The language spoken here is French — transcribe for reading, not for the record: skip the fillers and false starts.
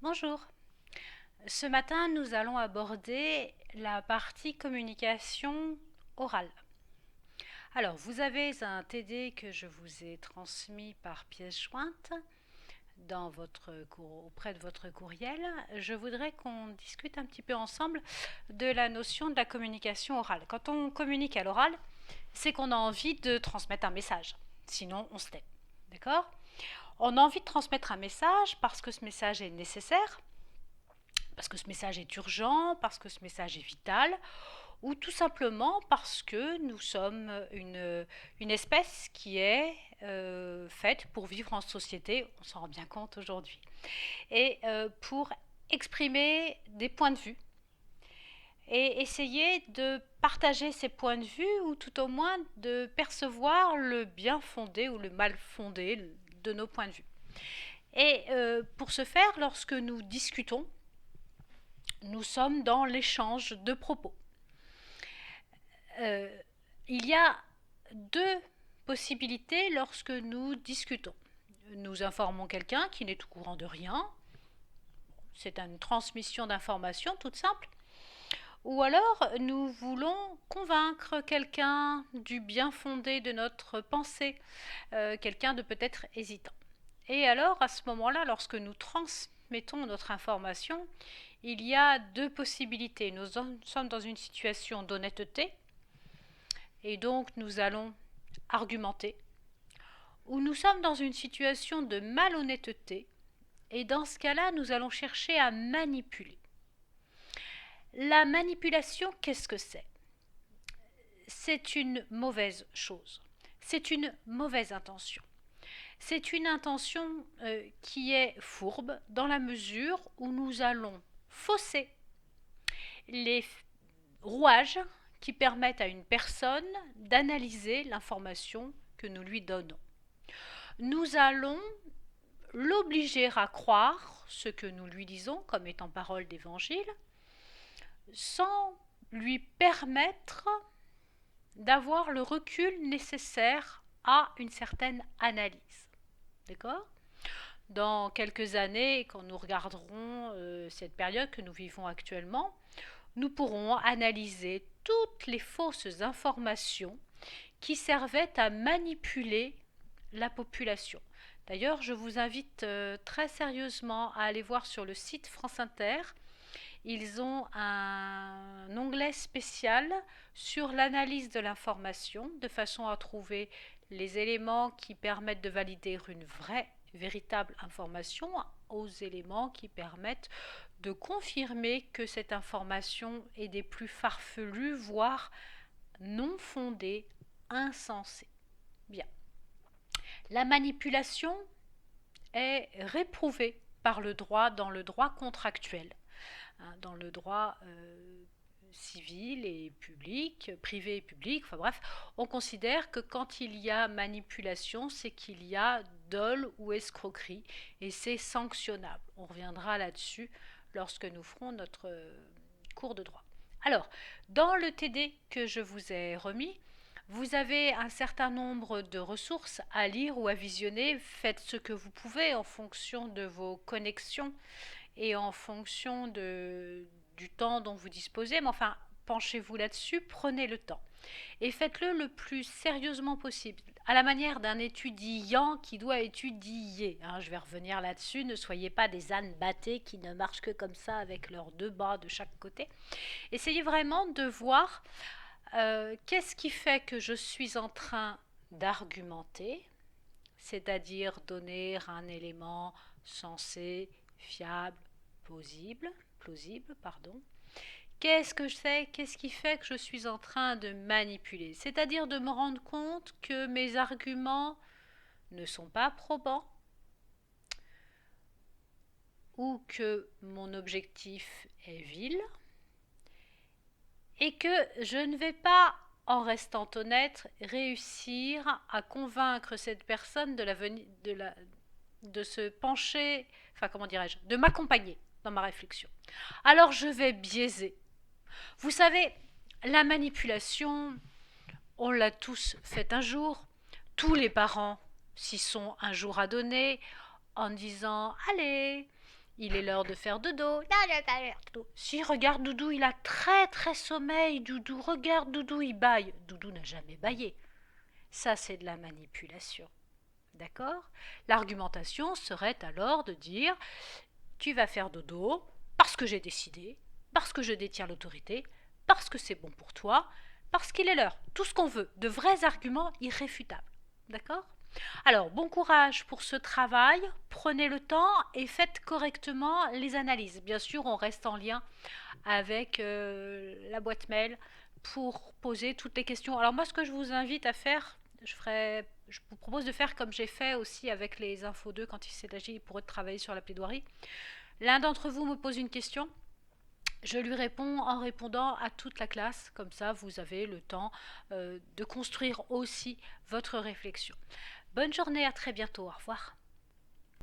Bonjour. Ce matin, nous allons aborder la partie communication orale. Alors, vous avez un TD que je vous ai transmis par pièce jointe auprès de votre courriel. Je voudrais qu'on discute un petit peu ensemble de la notion de la communication orale. Quand on communique à l'oral, c'est qu'on a envie de transmettre un message. Sinon, on se tait. D'accord ? On a envie de transmettre un message parce que ce message est nécessaire, parce que ce message est urgent, parce que ce message est vital, ou tout simplement parce que nous sommes une espèce qui est faite pour vivre en société, on s'en rend bien compte aujourd'hui, et pour exprimer des points de vue et essayer de partager ces points de vue ou tout au moins de percevoir le bien fondé ou le mal fondé de nos points de vue. Et pour ce faire, lorsque nous discutons, nous sommes dans l'échange de propos. Il y a deux possibilités lorsque nous discutons. Nous informons quelqu'un qui n'est au courant de rien. C'est une transmission d'informations toute simple. Ou alors nous voulons convaincre quelqu'un du bien fondé de notre pensée, quelqu'un de peut-être hésitant. Et alors à ce moment-là, lorsque nous transmettons notre information, il y a deux possibilités. Nous sommes dans une situation d'honnêteté, et donc nous allons argumenter, ou nous sommes dans une situation de malhonnêteté, et dans ce cas-là, nous allons chercher à manipuler. La manipulation, qu'est-ce que c'est ? C'est une mauvaise chose. C'est une mauvaise intention. C'est une intention qui est fourbe dans la mesure où nous allons fausser les rouages qui permettent à une personne d'analyser l'information que nous lui donnons. Nous allons l'obliger à croire ce que nous lui disons comme étant parole d'évangile, sans lui permettre d'avoir le recul nécessaire à une certaine analyse. D'accord ? Dans quelques années, quand nous regarderons cette période que nous vivons actuellement, nous pourrons analyser toutes les fausses informations qui servaient à manipuler la population. D'ailleurs, je vous invite très sérieusement à aller voir sur le site France Inter. Ils ont un onglet spécial sur l'analyse de l'information, de façon à trouver les éléments qui permettent de valider une véritable information aux éléments qui permettent de confirmer que cette information est des plus farfelues, voire non fondée, insensée. Bien. La manipulation est réprouvée par le droit dans le droit contractuel, dans le droit civil et public, privé et public, enfin bref, on considère que quand il y a manipulation, c'est qu'il y a dol ou escroquerie et c'est sanctionnable. On reviendra là-dessus lorsque nous ferons notre cours de droit. Alors, dans le TD que je vous ai remis, vous avez un certain nombre de ressources à lire ou à visionner. Faites ce que vous pouvez en fonction de vos connexions et en fonction du temps dont vous disposez. Mais enfin, penchez-vous là-dessus, prenez le temps. Et faites-le le plus sérieusement possible, à la manière d'un étudiant qui doit étudier. Je vais revenir là-dessus, ne soyez pas des ânes battés qui ne marchent que comme ça avec leurs deux bras de chaque côté. Essayez vraiment de voir qu'est-ce qui fait que je suis en train d'argumenter, c'est-à-dire donner un élément sensé, fiable, plausible, pardon. Qu'est-ce que je sais ? Qu'est-ce qui fait que je suis en train de manipuler ? C'est-à-dire de me rendre compte que mes arguments ne sont pas probants ou que mon objectif est vil et que je ne vais pas, en restant honnête, réussir à convaincre cette personne de se pencher, enfin comment dirais-je, de m'accompagner dans ma réflexion. Alors je vais biaiser. Vous savez, la manipulation, on l'a tous fait un jour. Tous les parents s'y sont un jour adonnés en disant « Allez, Il est l'heure de faire dodo. Non, je vais pas faire dodo. Si, regarde Doudou, il a très très sommeil. Doudou, regarde Doudou, il bâille. Doudou n'a jamais bâillé. Ça, c'est de la manipulation. D'accord? L'argumentation serait alors de dire tu vas faire dodo parce que j'ai décidé, parce que je détiens l'autorité, parce que c'est bon pour toi, parce qu'il est l'heure. Tout ce qu'on veut, de vrais arguments irréfutables. D'accord? Alors, bon courage pour ce travail, prenez le temps et faites correctement les analyses. Bien sûr, on reste en lien avec la boîte mail pour poser toutes les questions. Alors moi, ce que je vous invite à faire, je vous propose de faire comme j'ai fait aussi avec les infos 2 quand il s'agit pour eux de travailler sur la plaidoirie. L'un d'entre vous me pose une question, je lui réponds en répondant à toute la classe, comme ça vous avez le temps de construire aussi votre réflexion. Bonne journée, à très bientôt, au revoir.